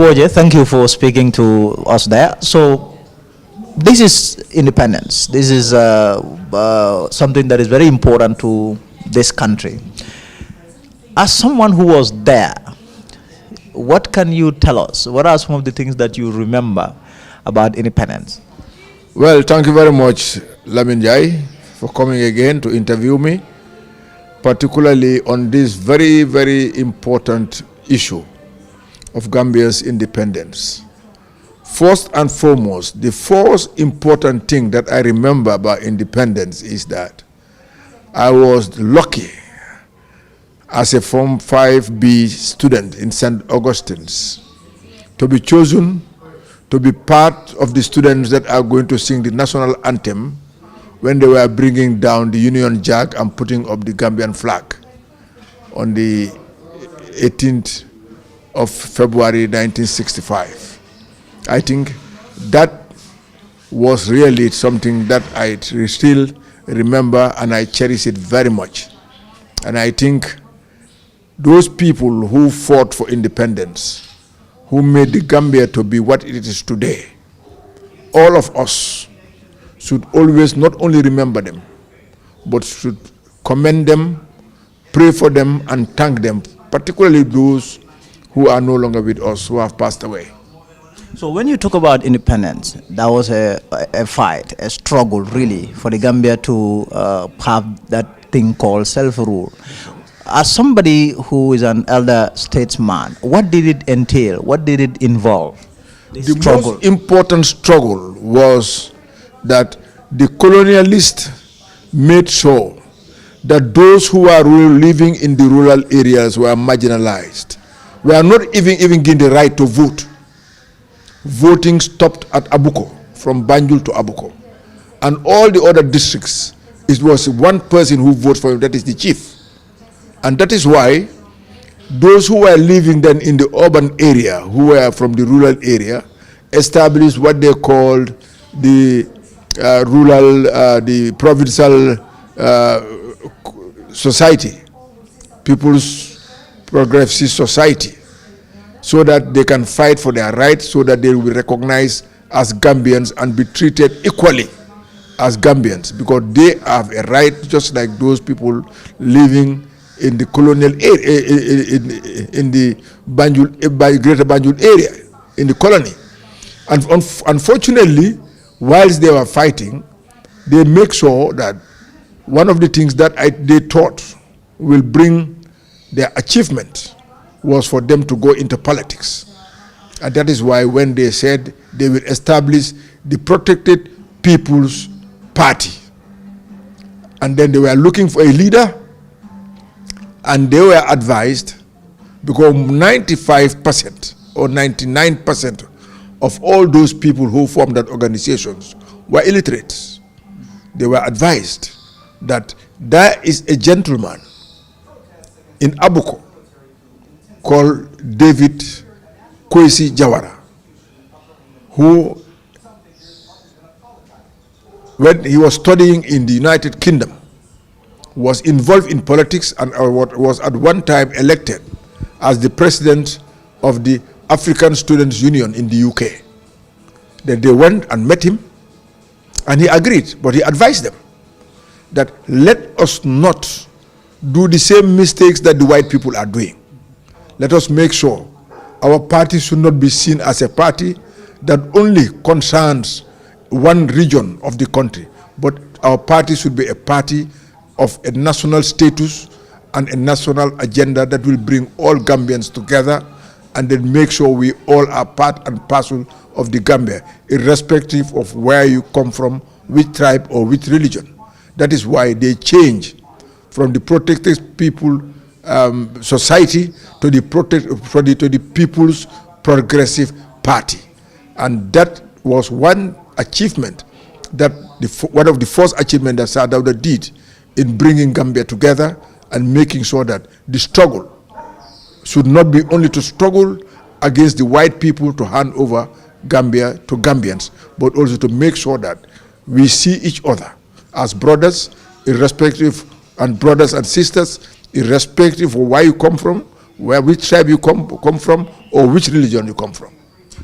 OJ, thank you for speaking to us there. So, this is independence. This is something that is very important to this country. As someone who was there, what can you tell us? What are some of the things that you remember about independence? Well, thank you very much, Lamin Jai, for coming again to interview me, particularly on this very, very important issue of Gambia's independence. First and foremost, the first important thing that I remember about independence is that I was lucky as a Form 5B student in St. Augustine's to be chosen to be part of the students that are going to sing the national anthem when they were bringing down the Union Jack and putting up the Gambian flag on the 18th of February 1965. I think that was really something that I still remember, and I cherish it very much. And I think those people who fought for independence, who made the Gambia to be what it is today, all of us should always not only remember them, but should commend them, pray for them, and thank them, particularly those who are no longer with us, who have passed away. So when you talk about independence, that was a fight, a struggle really for the Gambia to have that thing called self-rule. As somebody who is an elder statesman, what did it entail? What did it involve? The most important struggle was that the colonialists made sure that those who are living in the rural areas were marginalized. We are not even given the right to vote. Voting stopped at Abuko, from Banjul to Abuko. And all the other districts, it was one person who votes for him, that is the chief. And that is why those who were living then in the urban area, who were from the rural area, established what they called the the provincial society, People's Progressive Society, so that they can fight for their rights, so that they will be recognized as Gambians and be treated equally as Gambians, because they have a right just like those people living in the colonial area, in the Banjul, Greater Banjul area, in the colony. And unfortunately, whilst they were fighting, they make sure that one of the things that they thought will bring their achievement was for them to go into politics. And that is why when they said they will establish the Protected People's Party, and then they were looking for a leader, and they were advised, because 95% or 99% of all those people who formed that organizations were illiterates. They were advised that there is a gentleman in Abuko called David Kwesi Jawara, who, when he was studying in the United Kingdom, was involved in politics and was at one time elected as the president of the African Students' Union in the UK. Then they went and met him, and he agreed, but he advised them that let us not do the same mistakes that the white people are doing. Let us make sure our party should not be seen as a party that only concerns one region of the country, but our party should be a party of a national status and a national agenda that will bring all Gambians together, and then make sure we all are part and parcel of the Gambia, irrespective of where you come from, which tribe or which religion. That is why they changed from the Protected People Society to the People's Progressive Party. And that was one achievement, that one of the first achievements that Sadauda did in bringing Gambia together and making sure that the struggle should not be only to struggle against the white people to hand over Gambia to Gambians, but also to make sure that we see each other as brothers, irrespective, and brothers and sisters, irrespective of where you come from, which tribe you come from, or which religion you come from.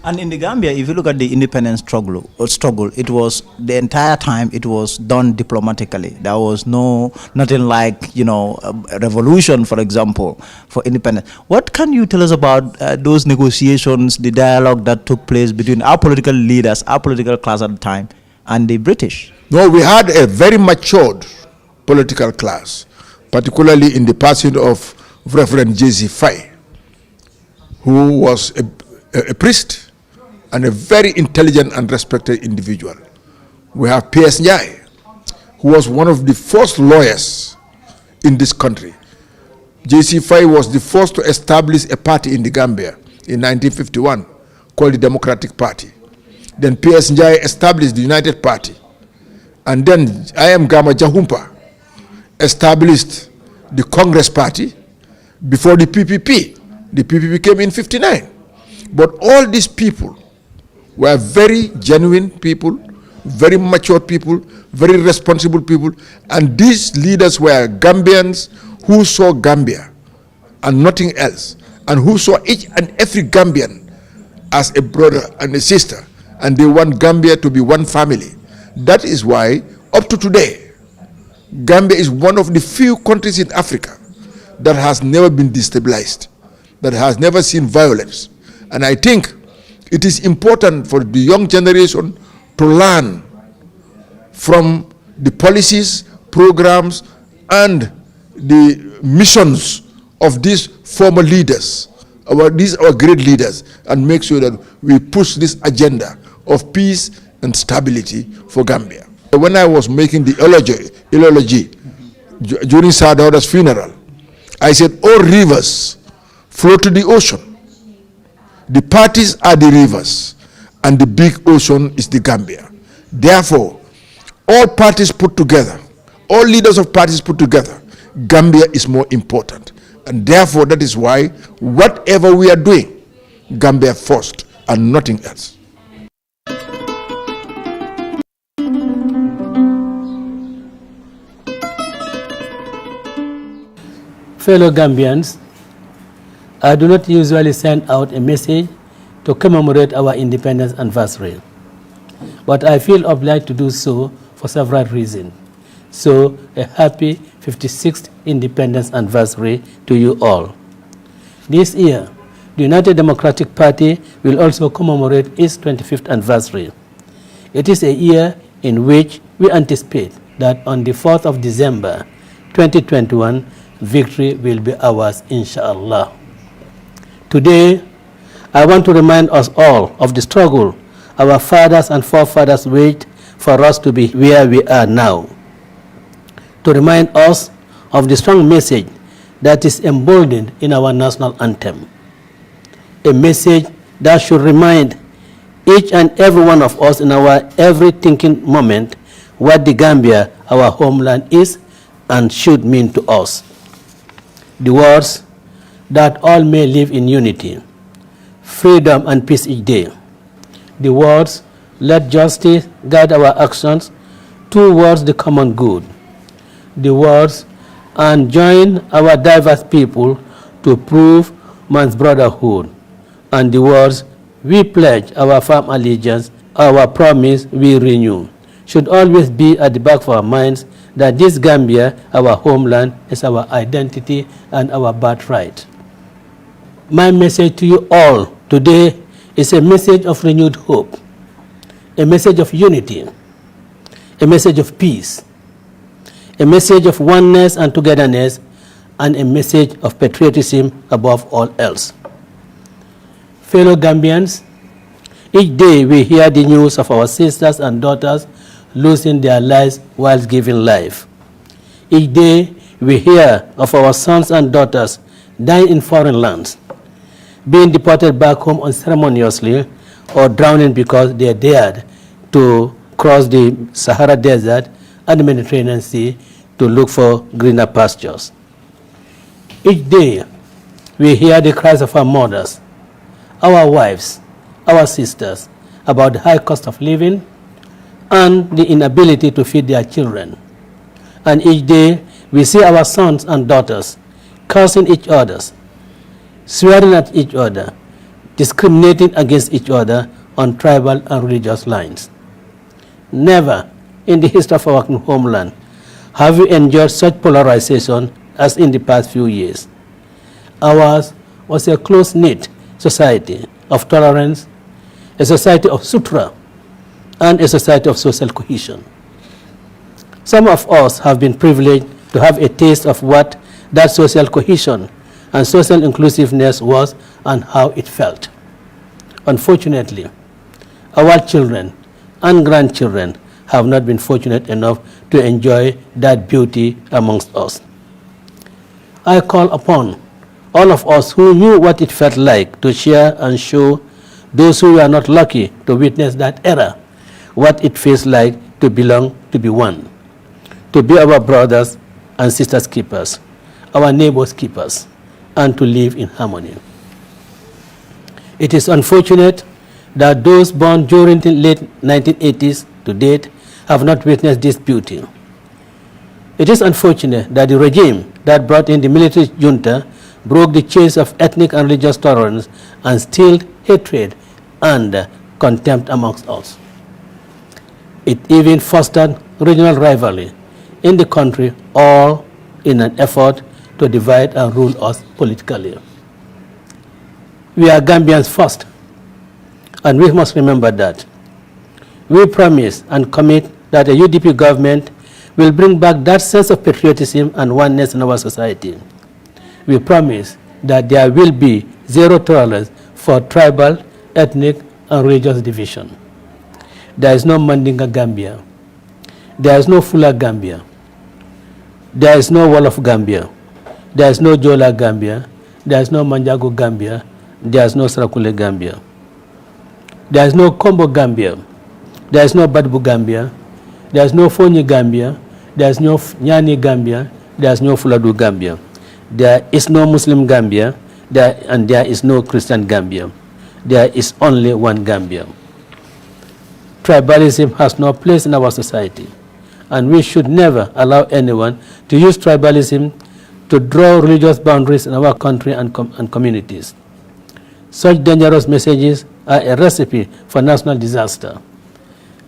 And in the Gambia, if you look at the independence struggle, it was the entire time it was done diplomatically. There was nothing like a revolution, for example, for independence. What can you tell us about those negotiations, the dialogue that took place between our political leaders, our political class at the time, and the British? No, we had a very matured political class, particularly in the passing of Reverend J.C. Faye, who was a priest and a very intelligent and respected individual. We have P.S. Njai, who was one of the first lawyers in this country. J.C. Faye was the first to establish a party in the Gambia in 1951 called the Democratic Party. Then P.S. Njai established the United Party. And then I.M. Gama Jahumpa established the Congress Party before the PPP. The PPP came in 59. But all these people were very genuine people, very mature people, very responsible people, and these leaders were Gambians who saw Gambia and nothing else, and who saw each and every Gambian as a brother and a sister, and they want Gambia to be one family. That is why, up to today, Gambia is one of the few countries in Africa that has never been destabilized, that has never seen violence. And I think it is important for the young generation to learn from the policies, programs, and the missions of these former leaders, these are great leaders, and make sure that we push this agenda of peace and stability for Gambia. When I was making the eulogy during Sadauda's funeral, I said, all rivers flow to the ocean. The parties are the rivers, and the big ocean is the Gambia. Therefore, all parties put together, all leaders of parties put together, Gambia is more important. And therefore, that is why whatever we are doing, Gambia first and nothing else. Fellow Gambians, I do not usually send out a message to commemorate our independence anniversary, but I feel obliged to do so for several reasons. So, a happy 56th independence anniversary to you all. This year, the United Democratic Party will also commemorate its 25th anniversary. It is a year in which we anticipate that on the 4th of December 2021, victory will be ours, inshallah. Today, I want to remind us all of the struggle our fathers and forefathers waged for us to be where we are now. To remind us of the strong message that is emboldened in our national anthem. A message that should remind each and every one of us in our every thinking moment what the Gambia, our homeland, is and should mean to us. The words, that all may live in unity, freedom and peace each day. The words, let justice guide our actions towards the common good. The words, and join our diverse people to prove man's brotherhood. And the words, we pledge our firm allegiance, our promise we renew, should always be at the back of our minds that this Gambia, our homeland, is our identity and our birthright. My message to you all today is a message of renewed hope, a message of unity, a message of peace, a message of oneness and togetherness, and a message of patriotism above all else. Fellow Gambians, each day we hear the news of our sisters and daughters losing their lives while giving life. Each day we hear of our sons and daughters dying in foreign lands, being deported back home unceremoniously, or drowning because they dared to cross the Sahara Desert and the Mediterranean Sea to look for greener pastures. Each day we hear the cries of our mothers, our wives, our sisters about the high cost of living and the inability to feed their children. And each day we see our sons and daughters cursing each other, swearing at each other, discriminating against each other on tribal and religious lines. Never in the history of our homeland have we endured such polarization as in the past few years. Ours was a close-knit society of tolerance, a society of sutra, and a society of social cohesion. Some of us have been privileged to have a taste of what that social cohesion and social inclusiveness was and how it felt. Unfortunately, our children and grandchildren have not been fortunate enough to enjoy that beauty amongst us. I call upon all of us who knew what it felt like to share and show those who were not lucky to witness that era what it feels like to belong, to be one, to be our brothers and sisters keepers, our neighbors keepers, and to live in harmony. It is unfortunate that those born during the late 1980s to date have not witnessed this beauty. It is unfortunate that the regime that brought in the military junta broke the chains of ethnic and religious tolerance and instilled hatred and contempt amongst us. It even fostered regional rivalry in the country, all in an effort to divide and rule us politically. We are Gambians first, and we must remember that. We promise and commit that a UDP government will bring back that sense of patriotism and oneness in our society. We promise that there will be zero tolerance for tribal, ethnic, and religious division. There is no Mandinga Gambia. There is no Fula Gambia. There is no Wolof Gambia. There is no Jola Gambia. There is no Manjago Gambia. There is no Sarakule Gambia. There is no Kombo Gambia. There is no Badbu Gambia. There is no Fonyi Gambia. There is no Nyani Gambia. There is no Fuladu Gambia. There is no Muslim Gambia. And there is no Christian Gambia. There is only one Gambia. Tribalism has no place in our society, and we should never allow anyone to use tribalism to draw religious boundaries in our country and communities. Such dangerous messages are a recipe for national disaster,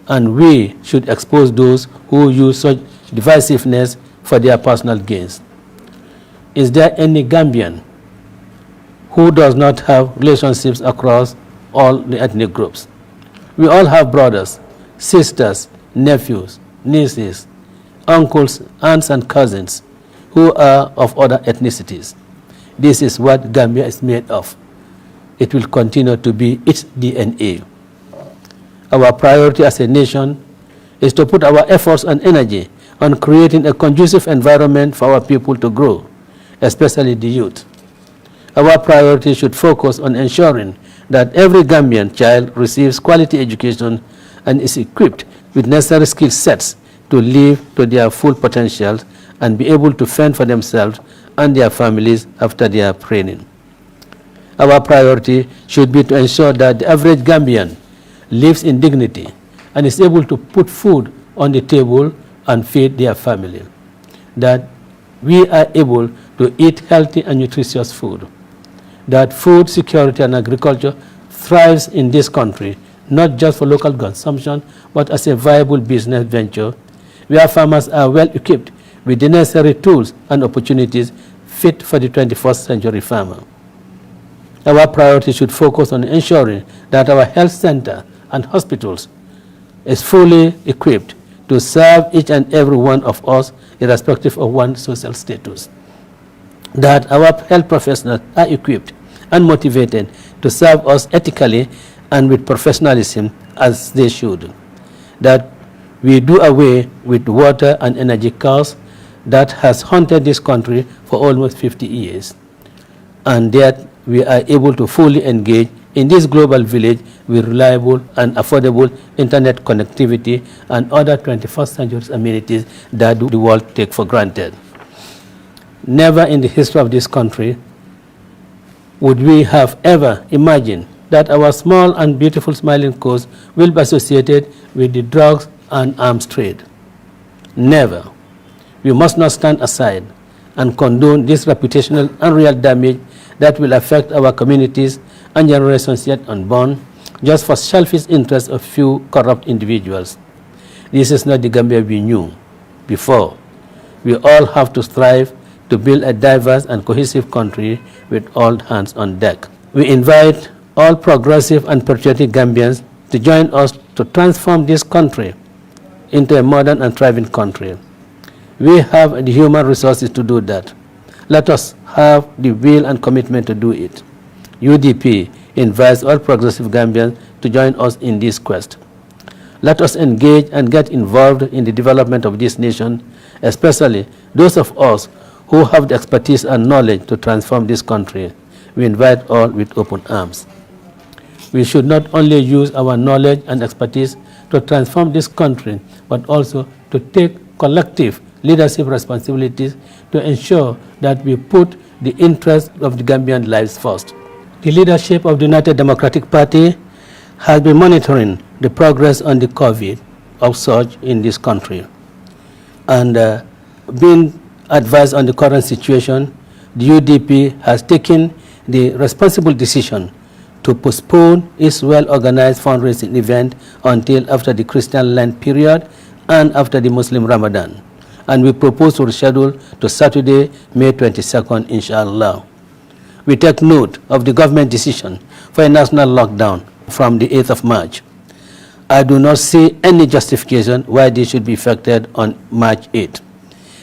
and we should expose those who use such divisiveness for their personal gains. Is there any Gambian who does not have relationships across all the ethnic groups? We all have brothers, sisters, nephews, nieces, uncles, aunts, and cousins who are of other ethnicities. This is what Gambia is made of. It will continue to be its DNA. Our priority as a nation is to put our efforts and energy on creating a conducive environment for our people to grow, especially the youth. Our priority should focus on ensuring that every Gambian child receives quality education and is equipped with necessary skill sets to live to their full potential and be able to fend for themselves and their families after their training. Our priority should be to ensure that the average Gambian lives in dignity and is able to put food on the table and feed their family, that we are able to eat healthy and nutritious food, that food security and agriculture thrives in this country, not just for local consumption, but as a viable business venture, where farmers are well equipped with the necessary tools and opportunities fit for the 21st century farmer. Our priority should focus on ensuring that our health center and hospitals is fully equipped to serve each and every one of us, irrespective of one's social status, that our health professionals are equipped and motivated to serve us ethically and with professionalism as they should, that we do away with water and energy costs that has haunted this country for almost 50 years, and that we are able to fully engage in this global village with reliable and affordable internet connectivity and other 21st century amenities that the world take for granted. Never in the history of this country would we have ever imagined that our small and beautiful smiling coast will be associated with the drugs and arms trade. Never. We must not stand aside and condone this reputational and real damage that will affect our communities and generations yet unborn, just for selfish interests of few corrupt individuals. This is not the Gambia we knew before. We all have to strive to build a diverse and cohesive country with all hands on deck. We invite all progressive and patriotic Gambians to join us to transform this country into a modern and thriving country. We have the human resources to do that. Let us have the will and commitment to do it. UDP invites all progressive Gambians to join us in this quest. Let us engage and get involved in the development of this nation, especially those of us who have the expertise and knowledge to transform this country. We invite all with open arms. We should not only use our knowledge and expertise to transform this country, but also to take collective leadership responsibilities to ensure that we put the interests of the Gambian lives first. The leadership of the United Democratic Party has been monitoring the progress on the COVID upsurge in this country. And being advised on the current situation, the UDP has taken the responsible decision to postpone its well-organized fundraising event until after the Christian Lent period and after the Muslim Ramadan. And we propose to reschedule to Saturday, May 22nd, inshallah. We take note of the government decision for a national lockdown from the 8th of March. I do not see any justification why this should be effected on March 8th.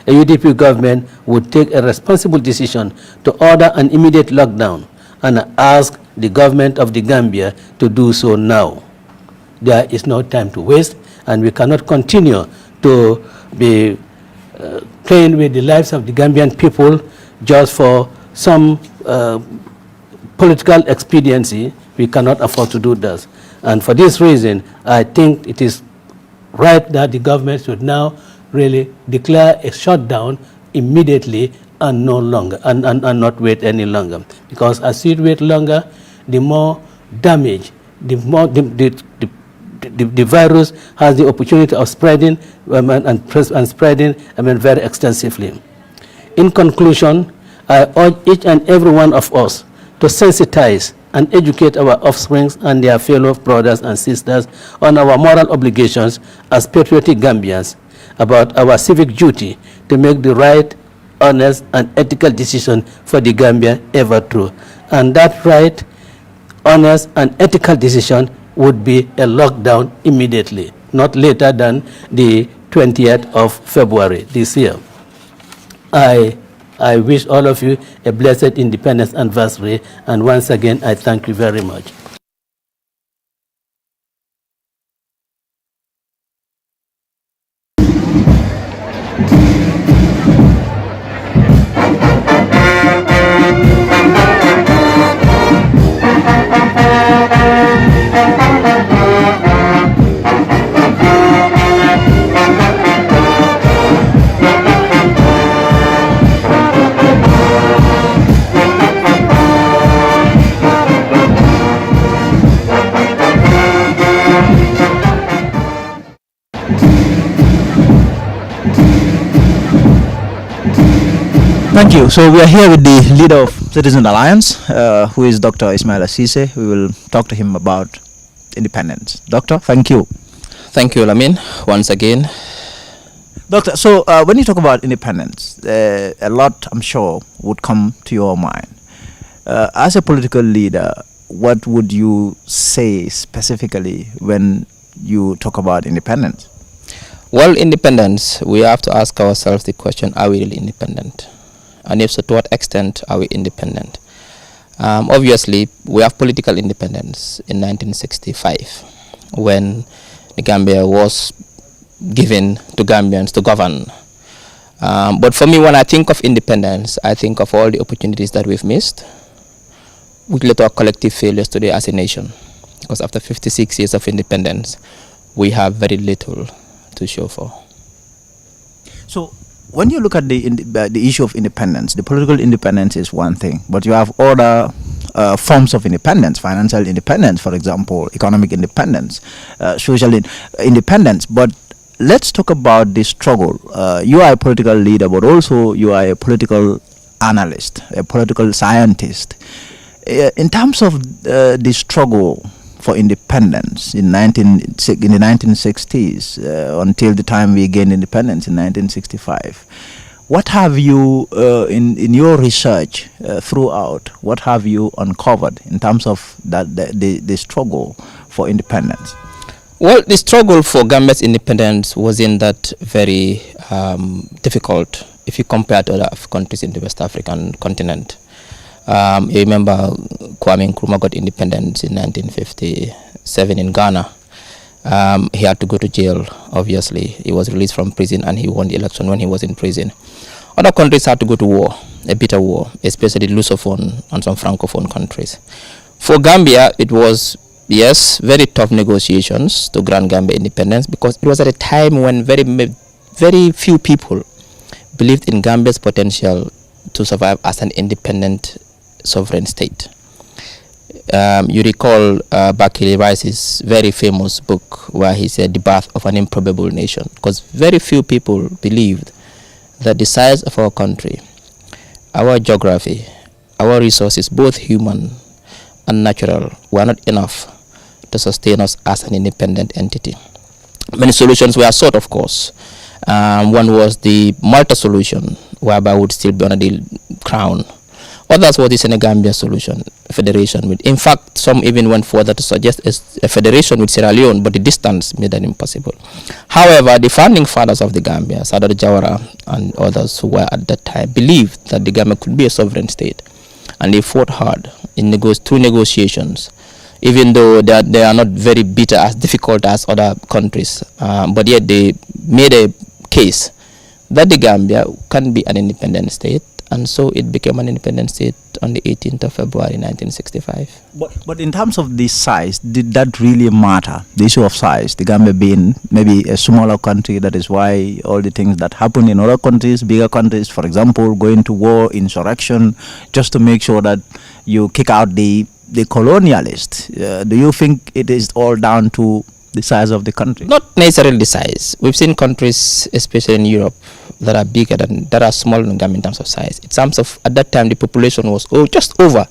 A UDP government would take a responsible decision to order an immediate lockdown and ask the government of the Gambia to do so now. There is no time to waste, and we cannot continue to be playing with the lives of the Gambian people just for some political expediency. We cannot afford to do that. And for this reason, I think it is right that the government should now really declare a shutdown immediately and no longer, and not wait any longer. Because as you wait longer, the more damage, the more the virus has the opportunity of spreading and spreading very extensively. In conclusion, I urge each and every one of us to sensitize and educate our offspring and their fellow brothers and sisters on our moral obligations as patriotic Gambians, about our civic duty to make the right, honest, and ethical decision for the Gambia ever true. And that right, honest, and ethical decision would be a lockdown immediately, not later than the 20th of February this year. I wish all of you a blessed Independence Anniversary, and once again, I thank you very much. Thank you. So we are here with the leader of Citizen Alliance, who is Dr. Ismail Assise. We will talk to him about independence. Doctor, thank you. Thank you, Lamin, once again. Doctor, so when you talk about independence, a lot, I'm sure, would come to your mind. As a political leader, what would you say specifically when you talk about independence? Well, independence, we have to ask ourselves the question, are we really independent? And if so, to what extent are we independent? Obviously, we have political independence in 1965, when the Gambia was given to Gambians to govern. But for me, when I think of independence, I think of all the opportunities that we've missed, which led to our collective failures today as a nation. Because after 56 years of independence, we have very little to show for. So when you look at the issue of independence, the political independence is one thing, but you have other forms of independence: financial independence, for example, economic independence, social independence. But let's talk about the struggle. You are a political leader, but also you are a political analyst, a political scientist. In terms of the struggle for independence in the 1960s until the time we gained independence in 1965, what have you, in your research throughout, what have you uncovered in terms of the struggle for independence? Well, the struggle for Gambia's independence wasn't that very difficult if you compare to other countries in the West African continent. You remember Kwame Nkrumah got independence in 1957 in Ghana. He had to go to jail, obviously. He was released from prison and he won the election when he was in prison. Other countries had to go to war, a bitter war, especially Lusophone and some Francophone countries. For Gambia, it was, yes, very tough negotiations to grant Gambia independence, because it was at a time when very few people believed in Gambia's potential to survive as an independent sovereign state. You recall Bakili Rice's very famous book where he said the birth of an improbable nation, because very few people believed that the size of our country, our geography, our resources, both human and natural, were not enough to sustain us as an independent entity. Many solutions were sought, of course. One was the Malta solution, whereby we would still be under the crown. Others was the Senegambia solution, federation with. In fact, some even went further to suggest a federation with Sierra Leone, but the distance made that impossible. However, the founding fathers of the Gambia, Sadar Jawara and others who were at that time, believed that the Gambia could be a sovereign state, and they fought hard in two negotiations, even though they are not very bitter, as difficult as other countries, but yet they made a case that the Gambia can be an independent state, and so it became an independent state on the 18th of February 1965. But in terms of the size, did that really matter? The issue of size, the Gambia being maybe a smaller country, that is why all the things that happen in other countries, bigger countries, for example, going to war, insurrection, just to make sure that you kick out the colonialists. Do you think it is all down to the size of the country? Not necessarily the size. We've seen countries, especially in Europe, that are bigger that are smaller than Gambia in terms of size. In terms of, at that time, the population was just over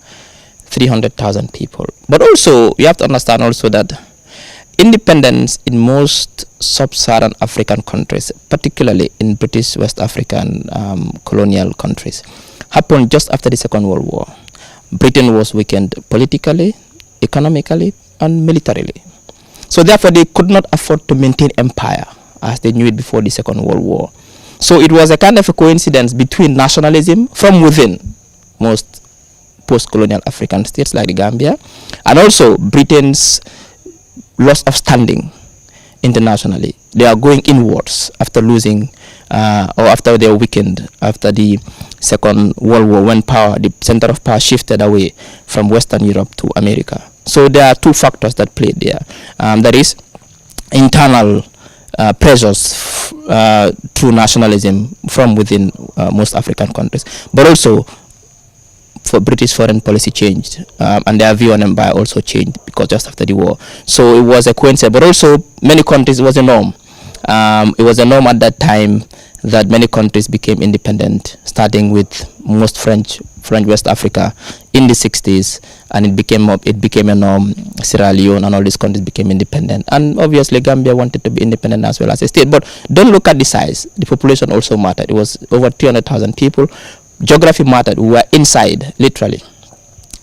300,000 people. But also, you have to understand also that independence in most sub-Saharan African countries, particularly in British West African colonial countries, happened just after the Second World War. Britain was weakened politically, economically, and militarily. So therefore, they could not afford to maintain empire as they knew it before the Second World War. So it was a kind of a coincidence between nationalism from within most post-colonial African states like the Gambia, and also Britain's loss of standing internationally. They are going inwards after losing, or after they were weakened after the Second World War, when the center of power shifted away from Western Europe to America. So there are two factors that played there. That is internal pressures to nationalism from within most African countries, but also for British foreign policy changed, and their view on empire also changed because just after the war. So it was a coincidence, but also many countries, it was a norm. It was a norm at that time that many countries became independent, starting with most French West Africa in the 60s, and it became a norm. Sierra Leone and all these countries became independent, and obviously Gambia wanted to be independent as well as a state. But don't look at the size. The population also mattered. It was over 300,000 people. Geography mattered. We were inside, literally,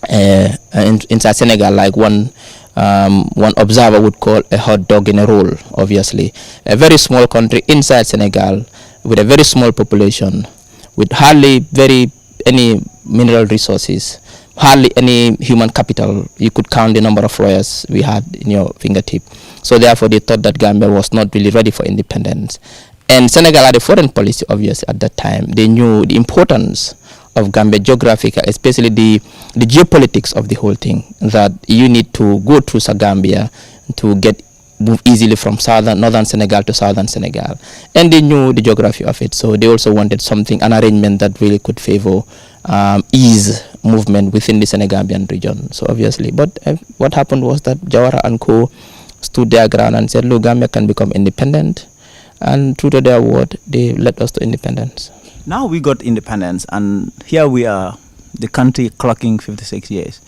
inside Senegal, like one observer would call a hot dog in a roll. Obviously, a very small country inside Senegal with a very small population, with hardly any mineral resources, hardly any human capital. You could count the number of lawyers we had in your fingertip. So therefore, they thought that Gambia was not really ready for independence. And Senegal had a foreign policy, obviously, at that time. They knew the importance of Gambia geographical, especially the geopolitics of the whole thing, that you need to go through Gambia to move easily from northern Senegal to southern Senegal. And they knew the geography of it, so they also wanted an arrangement that really could favor ease movement within the Senegambian region. So obviously, but what happened was that Jawara and co stood their ground and said, look, Gambia can become independent, and true to their word, they led us to independence. Now we got independence, and here we are, the country clocking 56 years.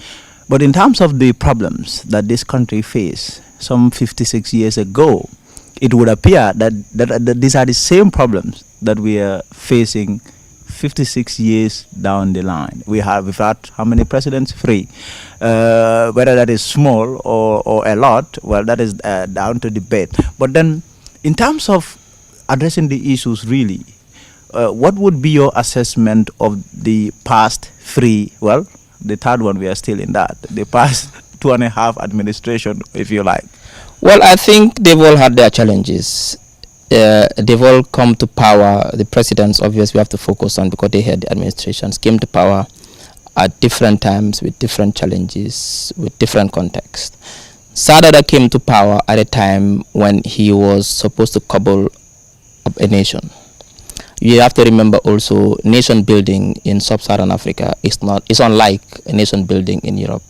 But in terms of the problems that this country faced some 56 years ago, it would appear that these are the same problems that we are facing 56 years down the line. We've had how many presidents? 3. Whether that is small or a lot, well, that is down to debate. But then, in terms of addressing the issues, really, what would be your assessment of the past 3? Well, the third one, we are still in that. The past 2.5 administration, if you like. Well, I think they've all had their challenges. They've all come to power. The presidents, obviously, we have to focus on because they had the administrations, came to power at different times with different challenges, with different contexts. Sadada came to power at a time when he was supposed to cobble up a nation. You have to remember also, nation building in sub-Saharan Africa is unlike a nation building in Europe.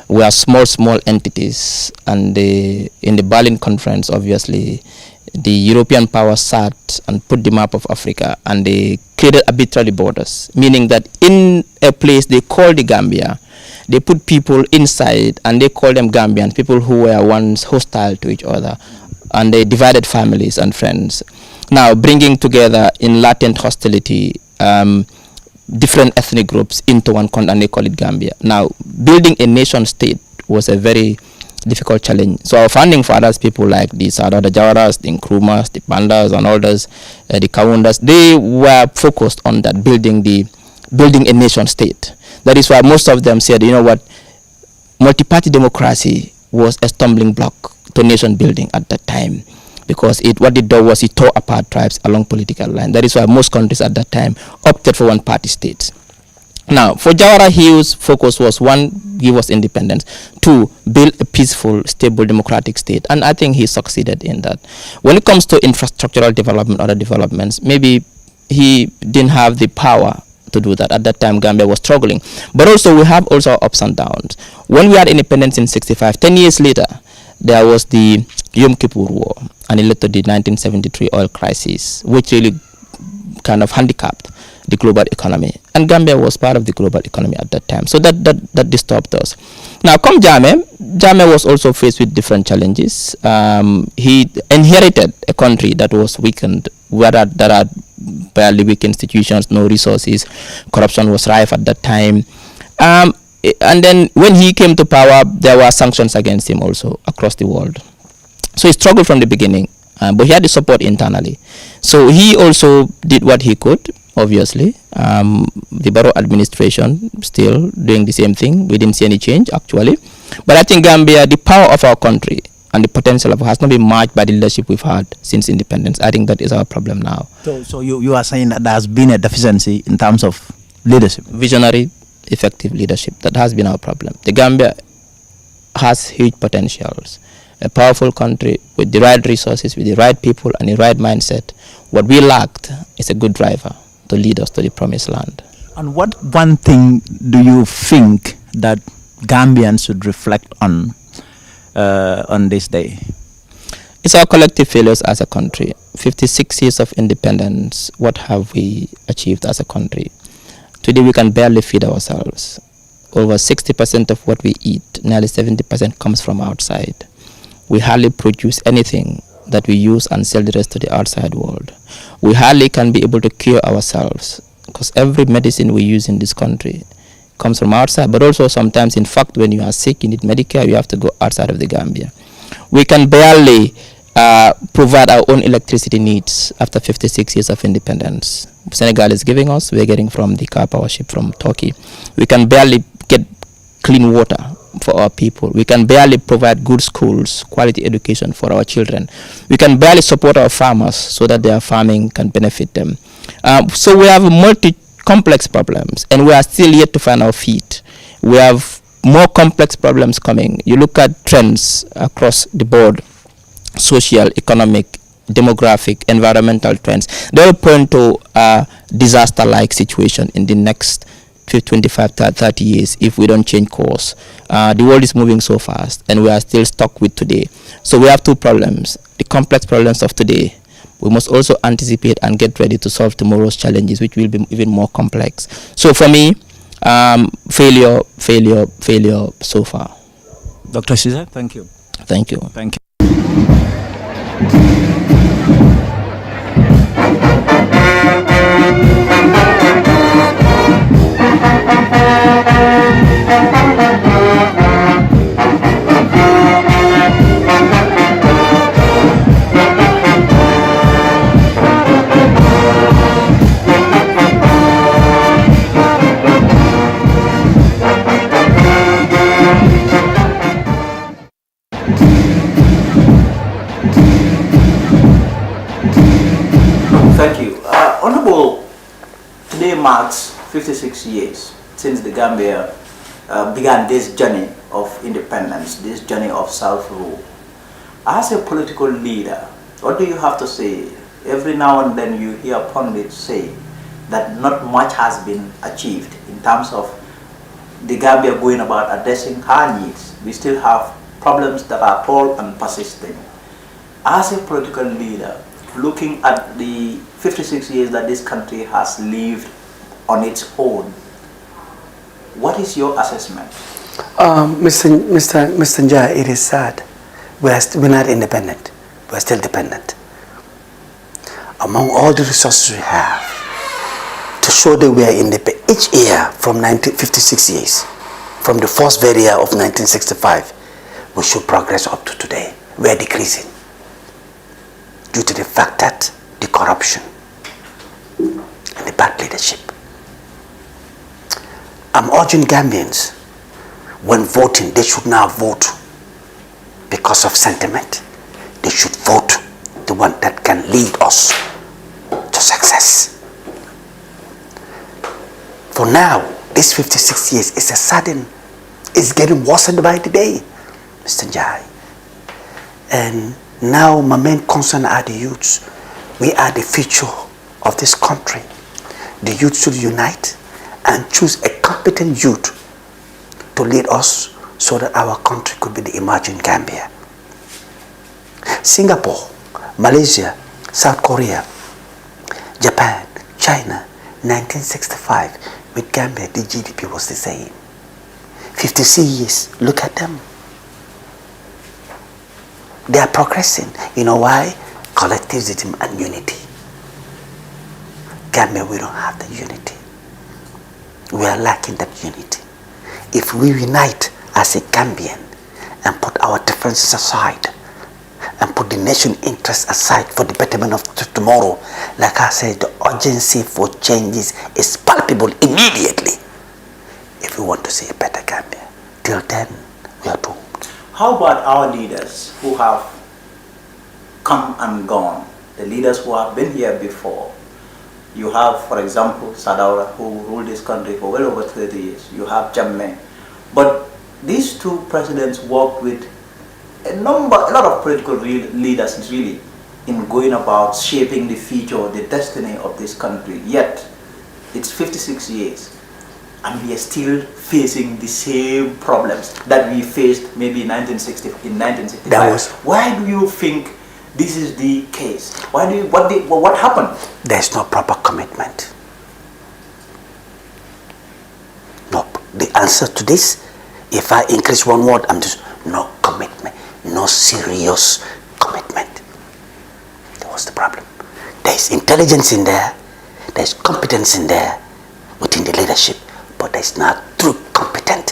We are small entities, and in the Berlin Conference, obviously, the European powers sat and put the map of Africa, and they created arbitrary borders, meaning that in a place they call the Gambia, they put people inside, and they call them Gambians, people who were once hostile to each other, and they divided families and friends. Now, bringing together in latent hostility different ethnic groups into one country, and they call it Gambia. Now, building a nation state was a very difficult challenge. So our founding fathers, people like the Sadada Jawaras, the Nkrumahs, the Bandas, and others, the Kawundas, they were focused on that, building a nation state. That is why most of them said, you know what, multi-party democracy was a stumbling block to nation building at that time, because what it did was it tore apart tribes along political lines. That is why most countries at that time opted for one-party states. Now, for Jawara, his focus was, 1, give us independence, 2, build a peaceful, stable, democratic state, and I think he succeeded in that. When it comes to infrastructural development, other developments, maybe he didn't have the power to do that. At that time, Gambia was struggling. But also, we have also ups and downs. When we had independence in 65, 10 years later, there was the Yom Kippur War, and it led to the 1973 oil crisis, which really kind of handicapped the global economy. And Gambia was part of the global economy at that time. So that disturbed us. Now, come Jammeh was also faced with different challenges. He inherited a country that was weakened, where there are barely weak institutions, no resources, corruption was rife at that time. And then when he came to power, there were sanctions against him also across the world. So he struggled from the beginning, but he had the support internally. So he also did what he could, obviously. The Barrow administration still doing the same thing. We didn't see any change, actually. But I think Gambia, the power of our country and the potential of it has not been matched by the leadership we've had since independence. I think that is our problem now. So you are saying that there has been a deficiency in terms of leadership? Visionary, effective leadership. That has been our problem. The Gambia has huge potentials. A powerful country with the right resources, with the right people and the right mindset. What we lacked is a good driver to lead us to the promised land. And what one thing do you think that Gambians should reflect on this day? It's our collective failures as a country. 56 years of independence, what have we achieved as a country? Today we can barely feed ourselves. Over 60% of what we eat, nearly 70% comes from outside. We hardly produce anything that we use and sell the rest to the outside world. We hardly can be able to cure ourselves, because every medicine we use in this country comes from outside, but also sometimes, in fact, when you are sick, you need Medicare, you have to go outside of the Gambia. We can barely provide our own electricity needs after 56 years of independence. Senegal is giving us, we're getting from the car power ship from Turkey. We can barely get clean water for our people. We can barely provide good schools, quality education for our children. We can barely support our farmers so that their farming can benefit them. So we have multi-complex problems, and we are still yet to find our feet. We have more complex problems coming. You look at trends across the board, social, economic, demographic, environmental trends. They all point to a disaster-like situation in the next 25, 30 years if we don't change course. The world is moving so fast, and we are still stuck with today. So we have two problems. The complex problems of today. We must also anticipate and get ready to solve tomorrow's challenges, which will be even more complex. So for me, Failure so far. Dr. Caesar, thank you. Thank you. Thank you. Thank you. Honorable, today marks 56 years since the Gambia began this journey of independence, this journey of self-rule. As a political leader, what do you have to say? Every now and then you hear pundits say that not much has been achieved in terms of the Gambia going about addressing her needs. We still have problems that are tall and persistent. As a political leader, looking at the 56 years that this country has lived on its own, what is your assessment? Mr. Njai, it is sad. We're not independent. We're still dependent. Among all the resources we have, to show that we are independent, each year from 56 years, from the first very year of 1965, we should progress up to today. We are decreasing due to the fact that the corruption and the bad leadership. I'm urging Gambians, when voting, they should now vote because of sentiment. They should vote the one that can lead us to success. For now, this 56 years is a sudden, it's getting worse by the day, Mr. Njai. And now my main concern are the youths. We are the future of this country. The youth should unite and choose a competent youth to lead us so that our country could be the emerging Gambia. Singapore, Malaysia, South Korea, Japan, China, 1965, with Gambia, the GDP was the same. 56 years, look at them. They are progressing. You know why? Collectivism and unity. Gambia, we don't have the unity. We are lacking that unity. If we unite as a Gambian and put our differences aside and put the nation interest aside for the betterment of tomorrow, like I said, the urgency for changes is palpable immediately if we want to see a better Gambia. Till then, we are doomed. How about our leaders who have come and gone, the leaders who have been here before? You have, for example, Sadaura, who ruled this country for well over 30 years. You have Jammeh. But these two presidents worked with a lot of political leaders really in going about shaping the future, the destiny of this country. Yet, it's 56 years, and we are still facing the same problems that we faced maybe in 1965. Why do you think this is the case? What happened? There's no proper commitment. No. The answer to this, if I increase one word, I'm just no commitment, no serious commitment. That was the problem. There's intelligence in there, there's competence in there within the leadership, but there's not true competent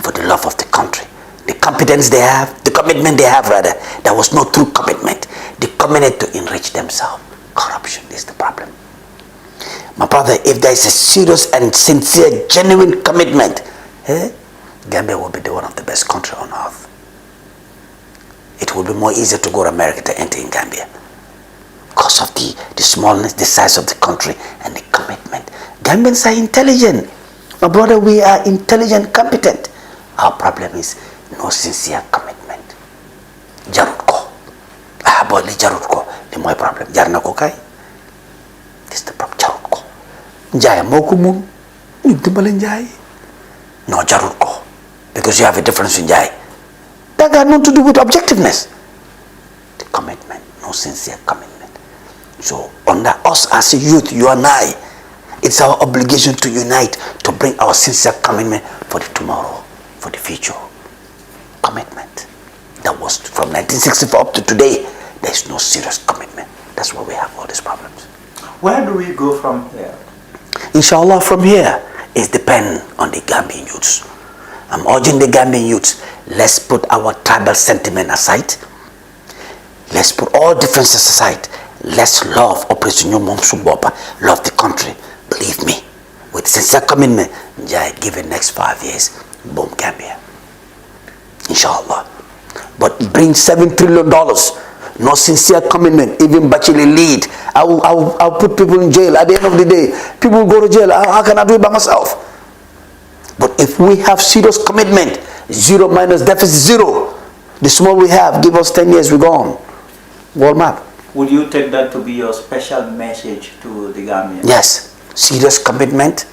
for the love of the country. The competence they have, the commitment they have rather, there was no true commitment. They committed to enrich themselves. Corruption is the problem. My brother, if there is a serious and sincere, genuine commitment, Gambia will be one of the best countries on earth. It will be more easier to go to America to enter in Gambia because of the smallness, the size of the country, and the commitment. Gambians are intelligent. My brother, we are intelligent, competent. Our problem is no sincere commitment. Jarut ko. Boy, jarut ko. The my problem. Jarna ko kay. This is the problem. Jarut ko. Njaya mo ko mun. Dimbale njay. No, jarut ko. Because you have a difference in njay. That got nothing to do with objectiveness. The commitment. No sincere commitment. So, under us as a youth, you and I, it's our obligation to unite, to bring our sincere commitment for the tomorrow, for the future. Commitment. That was from 1964 up to today. There is no serious commitment. That's why we have all these problems. Where do we go from here? Inshallah, from here, it depends on the Gambian youths. I'm urging the Gambian youths, let's put our tribal sentiment aside. Let's put all differences aside. Let's love Operation New Mom Sumbopa, love the country. Believe me, with sincere commitment, give it next 5 years, boom, Gambia. Inshallah. But bring $7 trillion, no sincere commitment, even Bachili lead. I'll put people in jail. At the end of the day, people will go to jail. How can I do it by myself? But if we have serious commitment, 0 minus deficit 0, the small we have, give us 10 years, we're gone. World map. Would you take that to be your special message to the Gambians? Yes, serious commitment,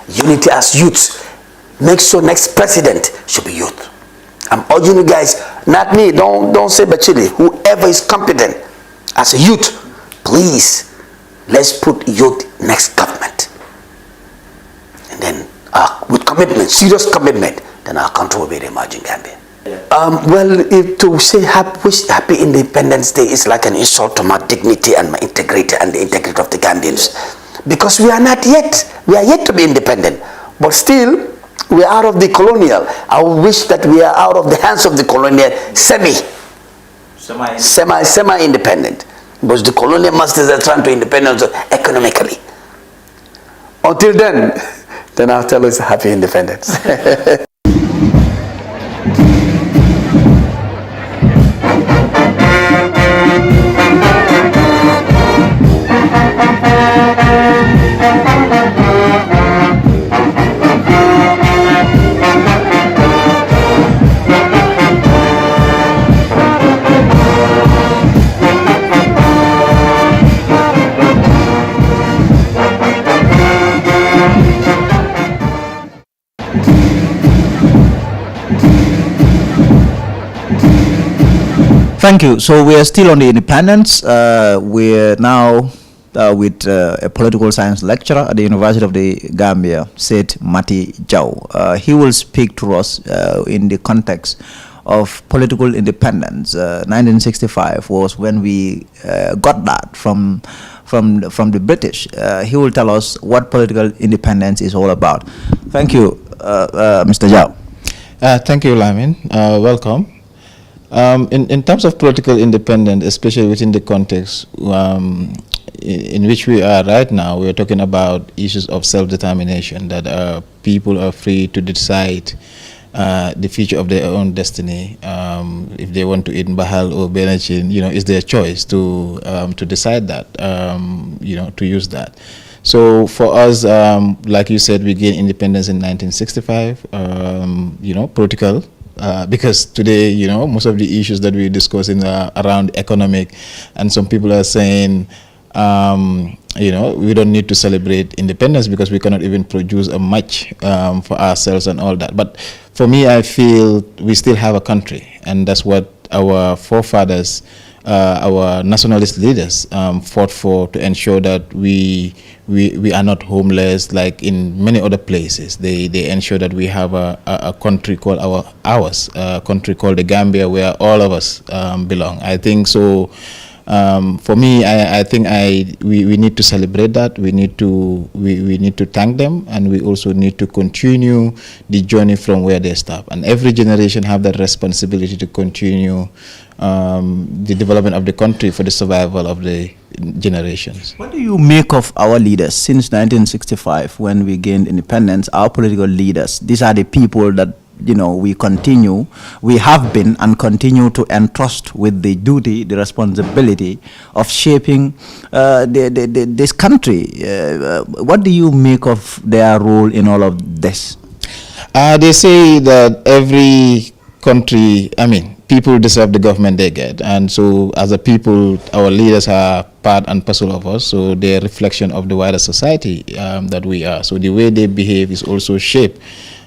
unity as youths. Make sure next president should be youth. I'm urging you guys, not me, don't say Bachili, whoever is competent as a youth, please, let's put youth next government. And then with commitment, serious commitment, then our country will be the emerging Gambia. Well, to say wish happy Independence Day is like an insult to my dignity and my integrity and the integrity of the Gambians. Because we are not yet, we are yet to be independent. But still, we are out of the colonial. I wish that we are out of the hands of the colonial, semi-independent. Because the colonial masters are trying to independence economically. Until then I'll tell us happy independence. Thank you. So we are still on the independence. We're now with a political science lecturer at the University of the Gambia, said Mati Jau. He will speak to us in the context of political independence. 1965 was when we got that from the British. He will tell us what political independence is all about. Thank you, Mr. Jau. Thank you, Lamin. Welcome. In terms of political independence, especially within the context in which we are right now, we are talking about issues of self-determination, that people are free to decide the future of their own destiny. If they want to eat bahal or benachin, it's their choice to decide that, to use that. So for us, like you said, we gained independence in 1965, political. Because today, most of the issues that we're discussing are around economic, and some people are saying, we don't need to celebrate independence because we cannot even produce a match for ourselves and all that. But for me, I feel we still have a country, and that's what our forefathers, our nationalist leaders fought for, to ensure that we are not homeless like in many other places. They ensure that we have a country called ours, a country called the Gambia, where all of us belong. I think so. For me, I think we need to celebrate that. We need to thank them, and we also need to continue the journey from where they stop. And every generation have that responsibility to continue the development of the country for the survival of the generations. What do you make of our leaders since 1965, when we gained independence? Our political leaders, these are the people that we have been and continue to entrust with the duty, the responsibility of shaping this country. What do you make of their role in all of this? They say that every country, people deserve the government they get, and so as a people, our leaders are part and parcel of us, so they're a reflection of the wider society that we are. So the way they behave is also shaped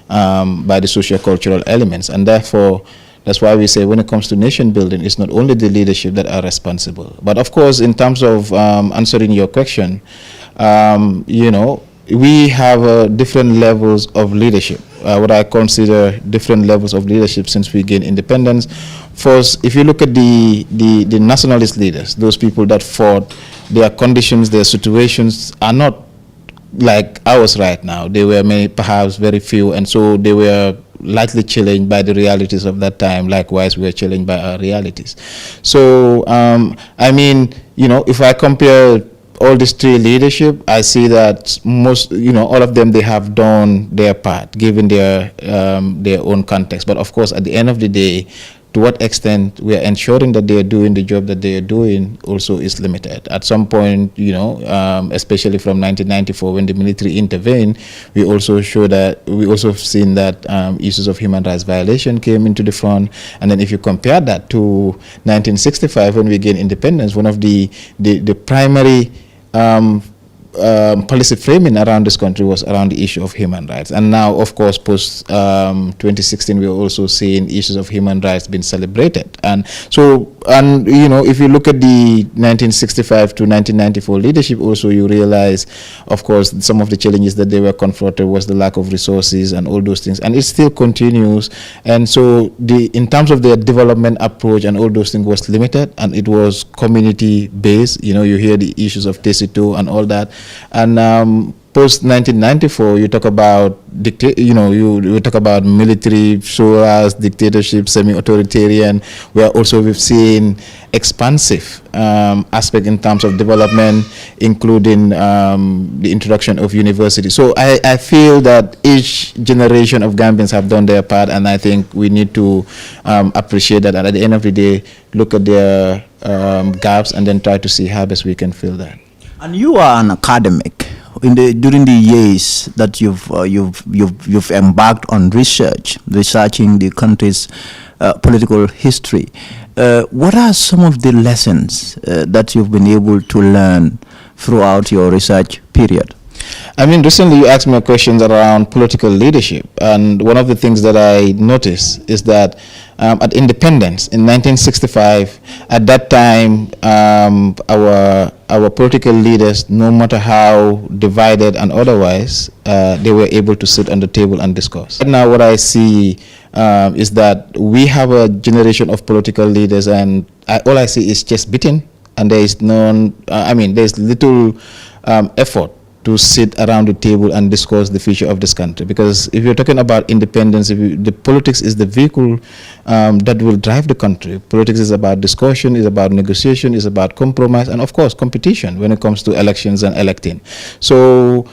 by the socio-cultural elements, and therefore that's why we say when it comes to nation building, it's not only the leadership that are responsible. But of course, in terms of answering your question, we have different levels of leadership, what I consider different levels of leadership since we gained independence. First, if you look at the nationalist leaders, those people that fought, their conditions, their situations are not like ours right now. They were perhaps very few, and so they were lightly challenged by the realities of that time. Likewise, we were challenged by our realities. So, I mean, if I compare all these three leadership, I see that most, all of them, they have done their part, given their own context. But of course, at the end of the day, to what extent we are ensuring that they are doing the job that they are doing also is limited. At some point, especially from 1994 when the military intervened, we also have seen that issues of human rights violation came into the front. And then if you compare that to 1965 when we gained independence, one of the primary policy framing around this country was around the issue of human rights. And now, of course, post 2016, we're also seeing issues of human rights being celebrated. And so, if you look at the 1965 to 1994 leadership, also you realize, of course, some of the challenges that they were confronted was the lack of resources and all those things. And it still continues. And so, in terms of their development approach and all those things was limited, and it was community-based. You hear the issues of TC2 and all that. And post 1994, you talk about you talk about military shouras, dictatorship, semi-authoritarian. We've seen expansive aspect in terms of development, including the introduction of universities. So I feel that each generation of Gambians have done their part, and I think we need to appreciate that, and at the end of the day, look at their gaps and then try to see how best we can fill that. And you are an academic. During the years that you've embarked on researching the country's political history, what are some of the lessons that you've been able to learn throughout your research period? I mean, recently you asked me questions around political leadership, and one of the things that I noticed is that at independence in 1965, at that time, our political leaders, no matter how divided and otherwise, they were able to sit on the table and discuss. Right now, what I see is that we have a generation of political leaders, and all I see is chest beating, and there is there's little effort to sit around the table and discuss the future of this country. Because if you're talking about independence, the politics is the vehicle that will drive the country. Politics is about discussion, is about negotiation, is about compromise, and of course competition when it comes to elections and electing. So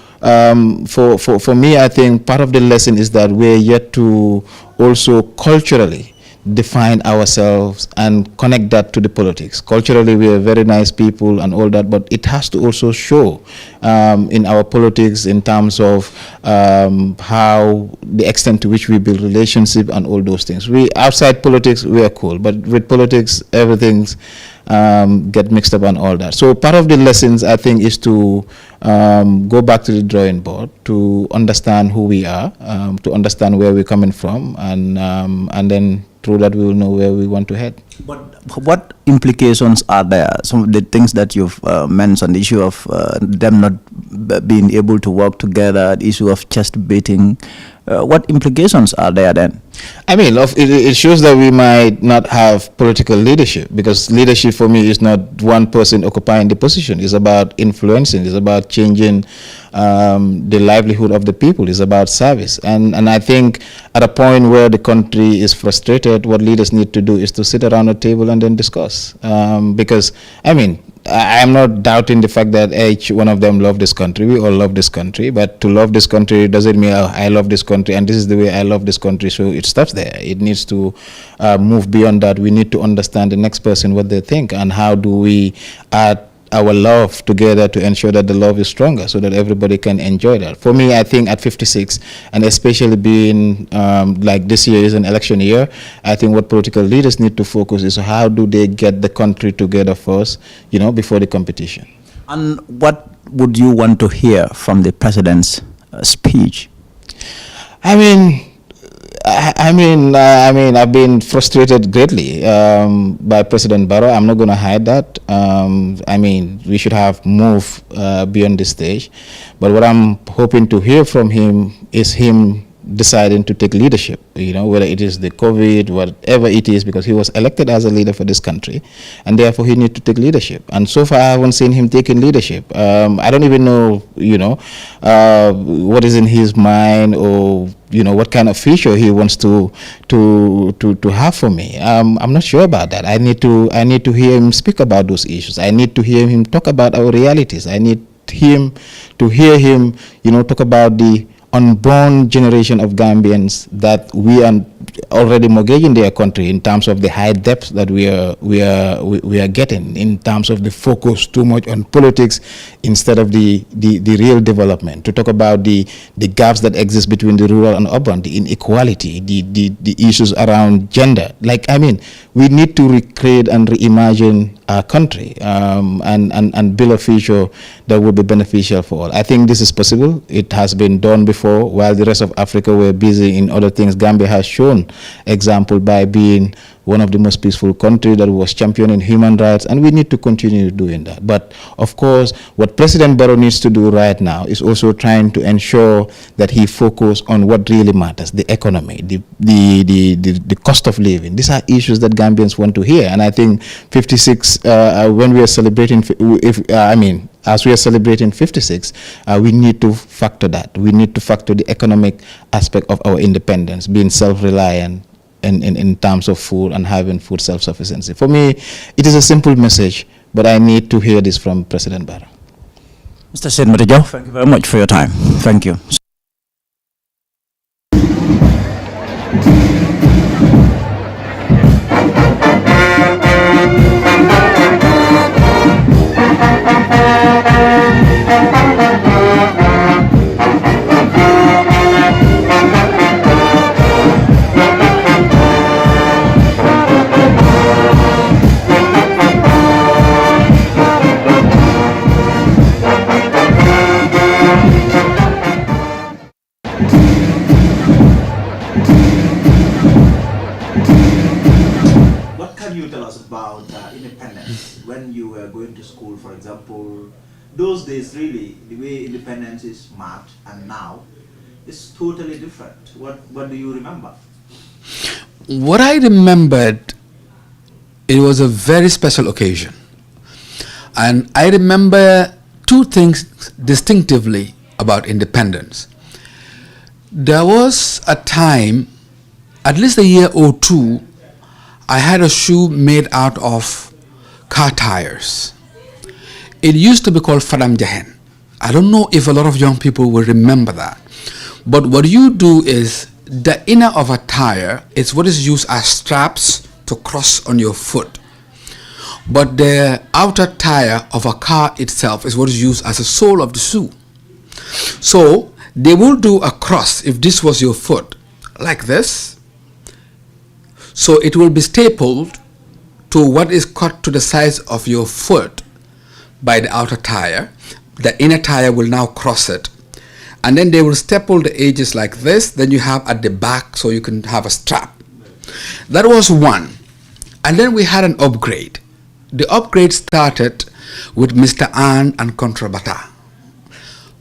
for me, I think part of the lesson is that we're yet to also culturally define ourselves and connect that to the politics. Culturally, we are very nice people and all that, but it has to also show in our politics in terms of how the extent to which we build relationship and all those things. Outside politics, we are cool, but with politics, everything's get mixed up and all that. So part of the lessons, I think, is to go back to the drawing board, to understand who we are, to understand where we're coming from, and then through that we will know where we want to head. But what implications are there? Some of the things that you've mentioned, the issue of them not being able to work together, the issue of chest beating, what implications are there then? I mean, it shows that we might not have political leadership, because leadership for me is not one person occupying the position. It's about influencing, it's about changing the livelihood of the people, it's about service. And I think at a point where the country is frustrated, what leaders need to do is to sit around a table and then discuss. Because, I mean, I am not doubting the fact that each one of them love this country. We all love this country, but to love this country doesn't mean I love this country and this is the way I love this country, so it stops there. It needs to move beyond that. We need to understand the next person, what they think, and how do we add our love together to ensure that the love is stronger so that everybody can enjoy that. For me, I think at 56, and especially being like this year is an election year, I think what political leaders need to focus is how do they get the country together first, before the competition. And what would you want to hear from the president's speech? I mean, I've been frustrated greatly by President Barrow. I'm not going to hide that. We should have moved beyond this stage. But what I'm hoping to hear from him is him deciding to take leadership, whether it is the COVID, whatever it is, because he was elected as a leader for this country, and therefore he needs to take leadership. And so far, I haven't seen him taking leadership. I don't even know, what is in his mind, or what kind of future he wants to have for me. I'm not sure about that. I need to hear him speak about those issues. I need to hear him talk about our realities. I need to hear him, talk about the unborn generation of Gambians that we are already mortgaging their country in terms of the high debts that we are getting, in terms of the focus too much on politics instead of the real development. To talk about the gaps that exist between the rural and urban, the inequality, the issues around gender. We need to recreate and reimagine our country and build a future that will be beneficial for all. I think this is possible. It has been done before. While the rest of Africa were busy in other things, Gambia has shown example by being one of the most peaceful countries that was championing human rights, and we need to continue doing that. But of course, what President Barrow needs to do right now is also trying to ensure that he focus on what really matters: the economy, the cost of living. These are issues that Gambians want to hear, and I think 56 when we are celebrating, as we are celebrating 56, we need to factor that. We need to factor the economic aspect of our independence, being self-reliant in terms of food and having food self-sufficiency. For me, it is a simple message, but I need to hear this from President Barrow. Mr. Sid Matijo, thank you very much for your time. Thank you. What can you tell us about independence when you were going to school, for example? Those days, really, the way independence is marked and now is totally different. What do you remember? What I remembered, it was a very special occasion. And I remember two things distinctively about independence. There was a time, at least a year or two, I had a shoe made out of car tires. It used to be called Fadam Jahen. I don't know if a lot of young people will remember that. But what you do is, the inner of a tire is what is used as straps to cross on your foot. But the outer tire of a car itself is what is used as a sole of the shoe. So they will do a cross if this was your foot, like this. So it will be stapled to what is cut to the size of your foot by the outer tire. The inner tire will now cross it. And then they will staple the edges like this. Then you have at the back so you can have a strap. That was one. And then we had an upgrade. The upgrade started with Mr. Ann and Contrabata.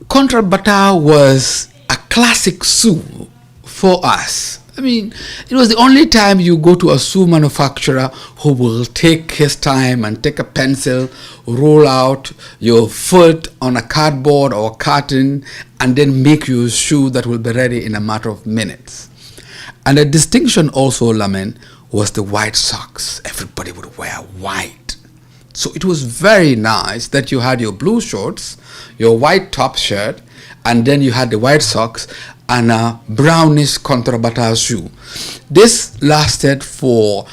Contrabata was a classic shoe for us. I mean, it was the only time you go to a shoe manufacturer who will take his time and take a pencil, roll out your foot on a cardboard or a carton, and then make you a shoe that will be ready in a matter of minutes. And the distinction also, Lamin, was the white socks. Everybody would wear white. So it was very nice that you had your blue shorts, your white top shirt, and then you had the white socks and a brownish contrabata shoe. This lasted for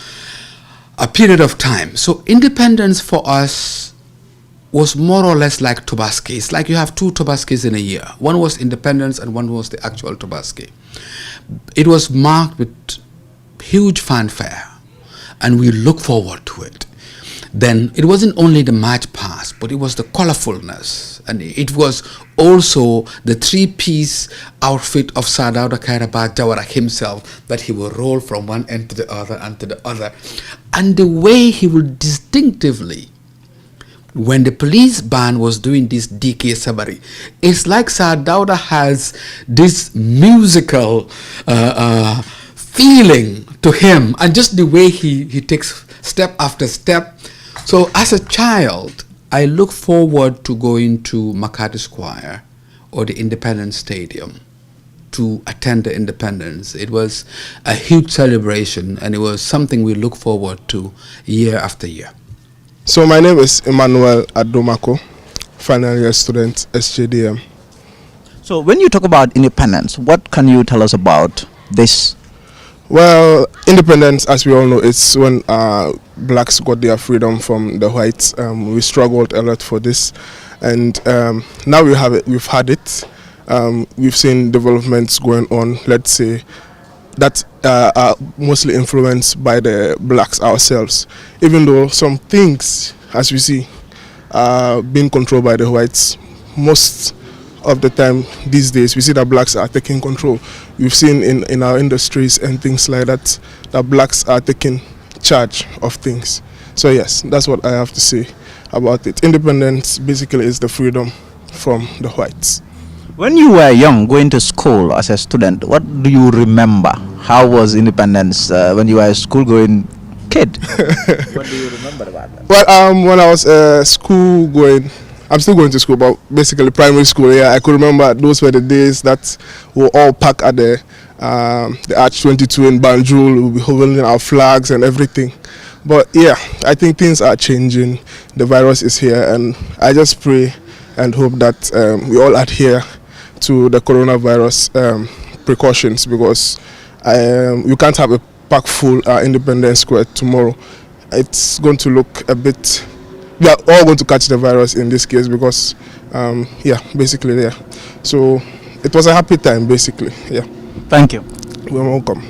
a period of time. So independence for us was more or less like Tobaski. It's like you have two Tobaskis in a year. One was independence and one was the actual Tobaski. It was marked with huge fanfare and we look forward to it. then it wasn't only the march past, but it was the colorfulness, and it was also the three-piece outfit of Sir Dawda Kairaba Jawara himself, that he will roll from one end to the other and to the other, and the way he would distinctively, when the police band was doing this DK Sabari, it's like Sir Dawda has this musical feeling to him, and just the way he takes step after step. So as a child, I look forward to going to Makati Square or the Independence Stadium to attend the Independence. It was a huge celebration, and it was something we look forward to year after year. So my name is Emmanuel Adomako, final year student, SJDM. So when you talk about independence, what can you tell us about this? Well, independence, as we all know, it's when blacks got their freedom from the whites. We struggled a lot for this, and now we have it. We've had it. We've seen developments going on, let's say, that are mostly influenced by the blacks ourselves, even though some things, as we see, are being controlled by the whites. Most of the time these days we see that blacks are taking control. We've seen in our industries and things like that, that blacks are taking charge of things. So yes, that's what I have to say about it. Independence basically is the freedom from the whites. When you were young, going to school as a student, what do you remember? How was independence when you were a school-going kid? What do you remember about that? Well, when I was school going, I'm still going to school, but basically primary school. Yeah, I could remember those were the days that we were all packed at the Arch 22 in Banjul. We'll be holding our flags and everything. But yeah, I think things are changing. The virus is here, and I just pray and hope that we all adhere to the coronavirus precautions, because you can't have a packed full Independence Square tomorrow. It's going to look a bit, we are all going to catch the virus in this case, because yeah, basically there. So it was a happy time basically. Yeah. Thank you. You're welcome.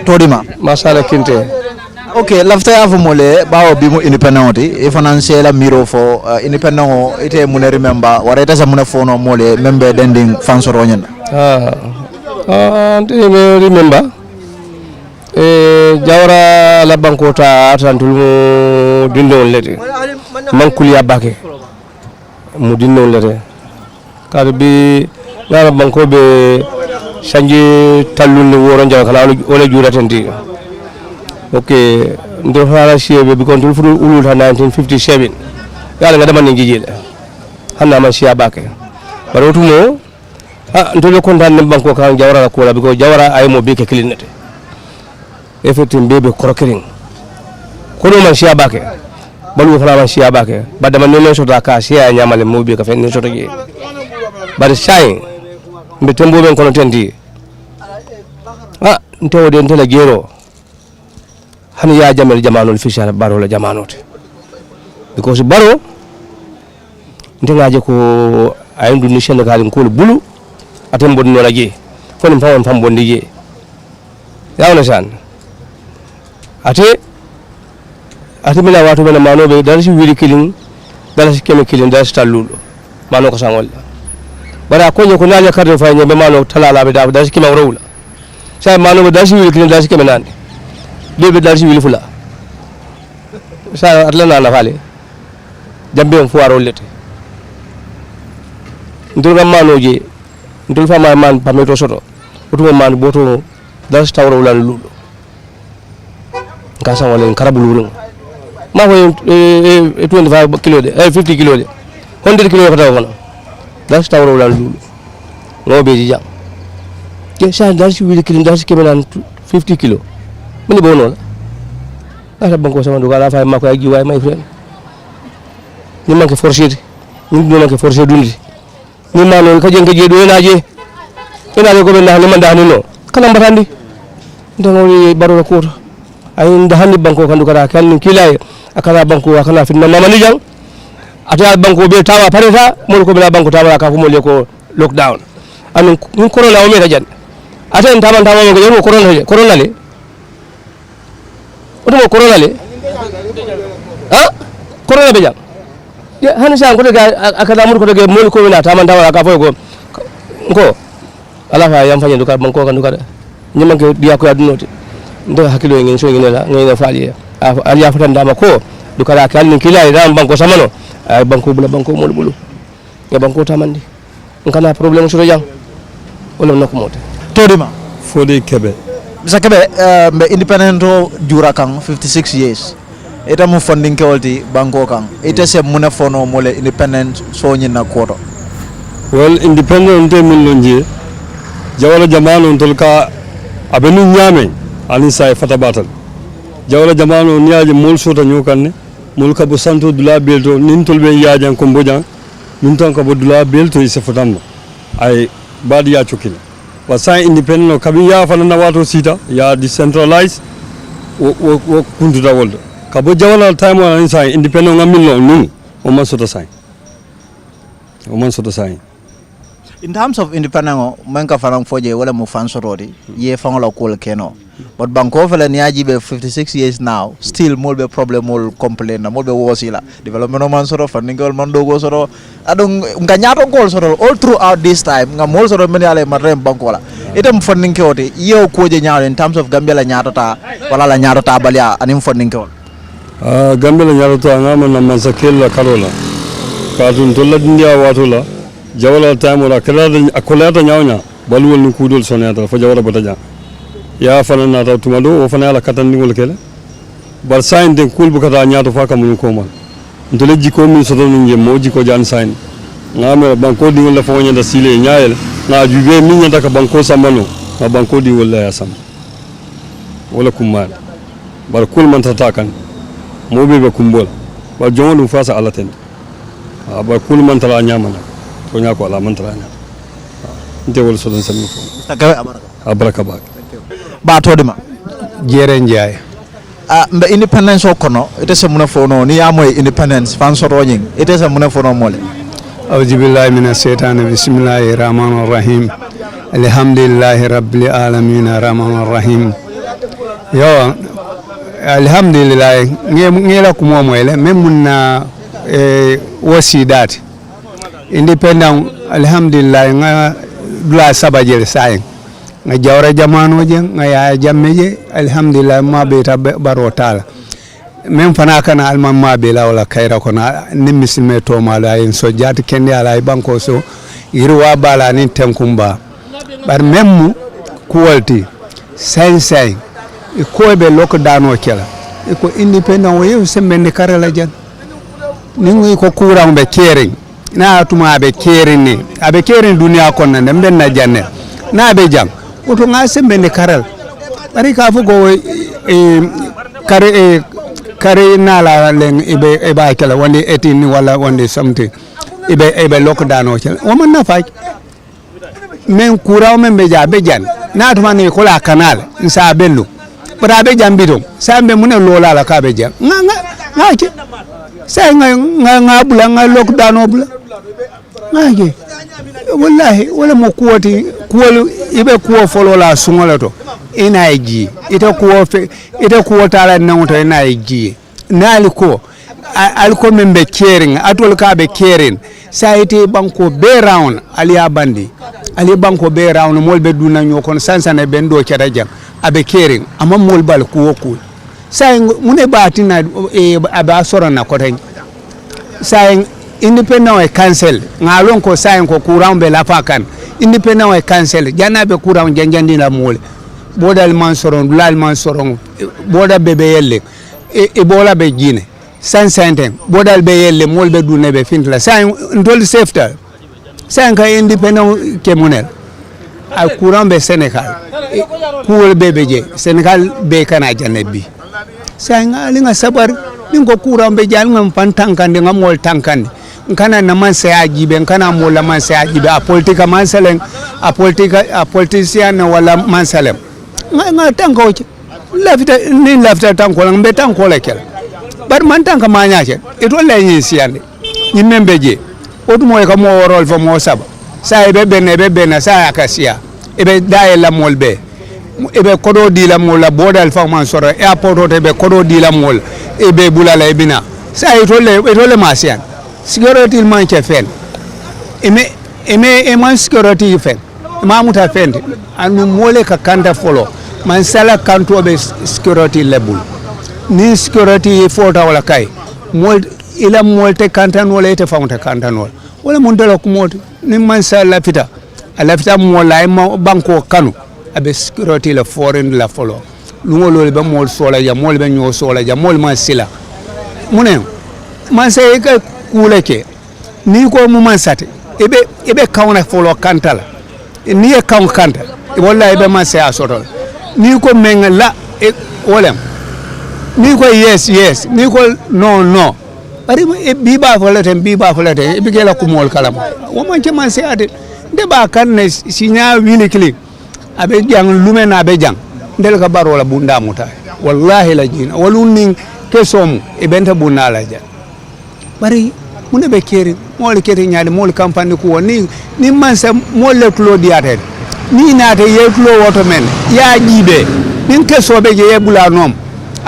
Todima masala kinte okay lafta ya fumole bawo bimu independent e financial miro for independent ite mune remember wareta sa mune fono mole membe dending fansoro nyen me remember jawra la bankota atantulu dindon lete mankuli abake mu dindon lete karbi la banko be sanji tallunde woro jaw kala wala juratenti okay ndo fara shiebe bi kon fu ulul 1957 yalla ngada man njijile hanna man shiya bake barotu mo ndo le kontan ne banko kan jawra ko la bi ko jawra ay mo be ke kilinete effectivement bebe krokering ko do man shiya bake balu fala man shiya bake badama no sota ka shiya nyamale mo be ka fen ne sota ge bar shay mbe tembo ben kono tendi ntewo de ntela jero hani ya jamel jamanol fishala baro la jamanote because baro ntengaje ko ayindu ni shene kali ngol bulu atem bodno la je fon fam bondi je yawna san ate mina watu bena manobe dalasi wili killing dalasi keme killing dalasi talludo mano ko sangol bara ko nyoko nanya karde fayne be mano talala be dalasi kema rawla say mano be dalasi wili killing dalasi keme nani bebe dalasi wili fula say atlana na fale jambe on fuaro lete ndurga mano je ndul fama man pameto soto otumo man boto dalasi tawro lan ludo ngasa wala karabulu ma ko 25 kilo de 50 kilo de 100 kilo kata wono das tawro lan lulu no be jam ke sa das wili kilo das kemenan 50 kilo mini bono la banko sama duga la fa ma ko aji way my friend ni manke forcer ni do manke forcer dundi ni ma non ka jenga je do naje ina ko be na man da no kala mbatandi ndangoli baro ko ay ndahani banko kan duga kan ni kilay akala banko akala fi na mama ni jang ata banko be tawa pareta mo ko be la banko tawa ka ko mo le ko lockdown anu ni corona o me ta jan ata en taman tawa ko yo corona le oto corona le ha corona be jang ya hani sa ko daga akada mur ko daga mo ko wala taman tawa ka fo ko ala fa yam fanyi duka banko kan duka nyima ke dia ko adunoti ndo hakilo ngin so ngin la ngin faali ali ya fatan dama ko duka la kal ni kilay dam banko samano ay banko bula banko mo bulu ya banko tamandi ngana problem so jang wala nako mote todima Fodi Kebe. Mr. Kebe, mbe independent jura kang 56 years. Ita mu funding ke walti banko kang. Ita se muna fono mole independent so nyina koto. Well, independent te min lonje. Jawala jamano ntolka abenu nyame ani sai fata batal. Jawala jamano niaje mol sota nyokanne. Mol ka bo santo dula belto nin tolbe yaajan ko mbojan. Nin tan ka bo dula belto ise fotamma. Ay badi ya chokina. Wasa independent no kabi ya fana na wato sita ya decentralized wo kuntu da world kabo jawala time wa inside independent ngamin lo nu o man sota sai In terms of independent man ka farang foje wala mu fan sorodi ye fangala ko keno but banko fele niaji be 56 years now still mol be problem mol complain mol be wosila development man soro funding man dogo soro adong nganyato gol soro all throughout this time nga mol soro men yale marem banko la itam funding ke wote yew ko je nyaaw in terms of Gambia la nyaatata wala la nyaatata balia anim funding ke Gambia la nyaatata ngama na mansakel la karola ka dun tolla dindia wato la jawala time wala kala akolata nyawnya balwol ni kudol sonata fa jawala bataja ya fana na ta tumado o fana la katan ngol kele bar sain den kul bu kata nyaato fa kam ko man ndole jiko min sodo ni mo jiko jan sain ngame banko dingol la fa wonyanda sile nyaayel na jube min nyanda ka banko samano na banko dingol la ya sam wala kumman bar kul man tata kan mo be kumbol bar jongolu fa sa alaten bar kul man tala nyamana ko nyako ala man tala nya nte wol sodo sam fo abaraka bak ba todima jere njay mbe independence o kono ite se muna fono ni amoy independence fan soro nying ite se muna fono mole auzu billahi minash shaitani bismillahir rahmanir rahim alhamdulillahi rabbil alamin arrahmanir rahim yo alhamdulillah ngela kumo moyle memuna wasidat independent alhamdulillah nga dula sabajel sayin nga jawra jamano je nga ya jammeje alhamdulillah ma be ta barotala même fana kana alman ma be la wala kayra kona nimisime to mala en so jati kende ala banko so irwa bala ni tenkumba bar même kuwalti say ko be lockdown o kala ko independent wo yew sembe ne karala jan ni ko kuram be kering na tuma be kerini abe kerin duniya konna ndem na janne na be jang oto nga sembe ne karal bari ka fu go kare na la len ibe ba kala wonde etini wala wonde something ibe lockdown o kala o man na faj men kuraw men be ja be jan na tuma ne ko la canal nsa bellu bara be jan bidon sambe mun lola la ka be jan nga ke sai nga bula nga lockdown o bula ngaje wallahi wala mo kuwati kuwol ibe kuwo folo la sungola to inaiji ita kuwo tala nangoto inaiji naliko alko membe caring atol ka be caring saite banko be round ali abandi ali banko be round molbe duna nyokon sansane bendo keraja abe caring amma mol bal kuwo kul sai mune batina aba sorana koten sai independent e cancel ngalon ko sayen ko courant be la fakan independent e cancel jana be courant janjandi la mole bodal man soron dulal man soron boda bebe yelle e bola be jine san senten bodal be yelle mol be dunne be fintla sayen ndol safety sayen ka independent ke munel a courant be Sénégal kuwol bebe je Sénégal be kana janebi sa nga sabar ni ko courant be jal ngam pan tankande ngam mol tankande kana na man sa ajibe kana mola man sa ajibe a politika man salen a politicien wala man salem nga tanko lafita tanko ngam be tanko lekel bar man tanka ma nyaake e to lay yin siyande ni membe je otu moy ka mo worol fo mo saba sa be benne sa akasia e be daye la molbe e be kodo di la mol la bodal fa man soro airport to be kodo di la mol e be bulala e bina sa e to le masian security man che fen e man security fen ma muta fen anu mole ka kanda folo man sala kanto be security level ni security fota wala kay mol ila molte kantan wala ite faunta kantan wala mun dala ko mot ni man sa lafita alafita mo lay ma banko kanu abe security la foreign la folo lungolo be mol sola ja mol be nyo sola ja mol ma sila munen man say ka kuleke ni ko mu man sate ebe kawna folo kantala ni e kaw kanta wallahi be man say asotol ni ko men la e wolem ni ko yes ni ko no bari bi ba folate e bigela ko mol kalam wo man ci man ade de ba kan ne sinya wini kili abe jang lumena abe jang del ka barola bunda muta wallahi la jina walun ning kesom e benta bunna la ja bari mun be keri mol keri nyaade mol campagne ko ni man sa mol le clodiate ni naate ye clo woto men ya jibe nin kesobe je ye bula nom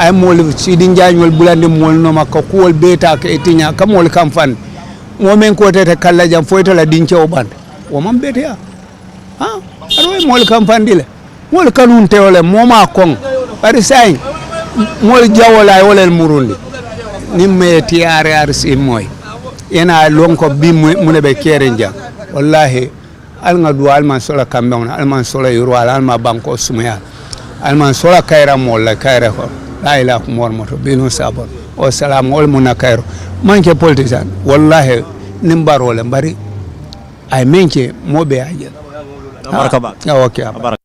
ay mol sidin jañol bulande mol no makko kuwol beta ka etinya ka mol kam fan mo men ko tete kala jam foyto la dince o bande o man bete ya ha aro mol kam fan dile mol kanun tewole moma kon bari say mol jawola wolel murundi nimme tiare arsi moy ena lonko bi mun be kere jang wallahi alnga du alman sola kambe on alman sola yuro alman banko sumaya alman sola kayra mol la kayra ko la ilaha mormoto binu sabon o salam wal munakairo manke politicien wallahi nimbarole mbari ay menke mobe ajel baraka ba okay